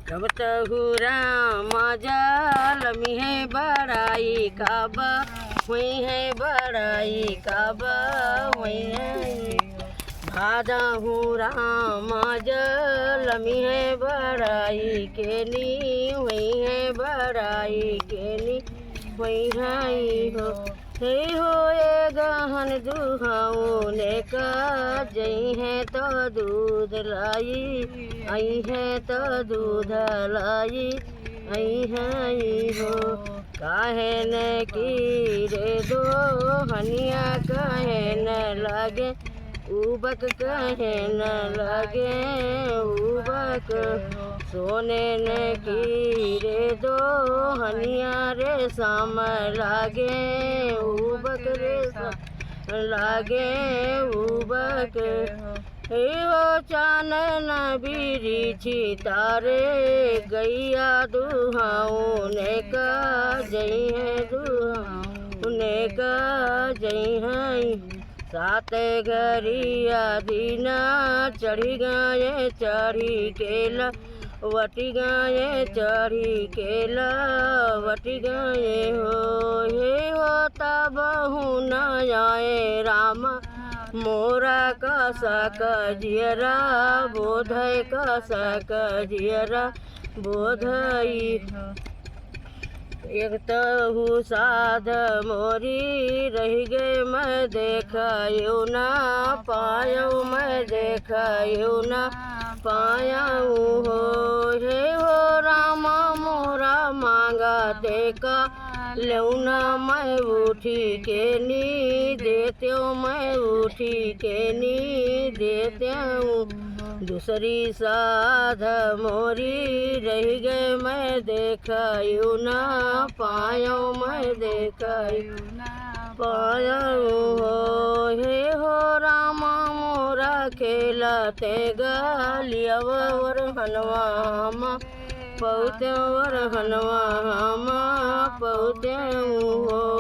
कब तहु राम जालमी है बड़ाई कब हुई है बड़ाई कब हुई है भादहु राम जलमी है बड़ाई के नी हुई है बड़ाई के नी हुई है हो ये गहन दुहाऊ ने का जई है तो दूध लाई आई है तो दूध लाई आई है हो काहे न की रे दो हनिया काहे न लगे उबक कहे न लगे उबक सोने न की रे दो हनिया रे शाम लागे उबक रे लागे उबक हो चानन बीरी तारे गैया दुहाऊ ने का जई है दुहाऊ ने का जई है सात घरिया दीना चढ़ी गए चढ़ी केला वटी गए चढ़ी केला वटी गए हो तब न आए राम मोरा कसा कजियरा बोधय कसा कजियरा बोधई एक तहु साध मोरी रह गए मैं देखायु ना पायऊ मैं देखायु ना पायाऊ हो रामा मोरा मांगा देखा लेना मैं उठी के नी देते मैं उठी के नी देते हूँ दूसरी साध मोरी रह गए मैं देखायु ना पायो मैं देखायु ना पायो हो रामा मोरा खेलते गालिया वर हनवा पौते वर हनवा पौते हो।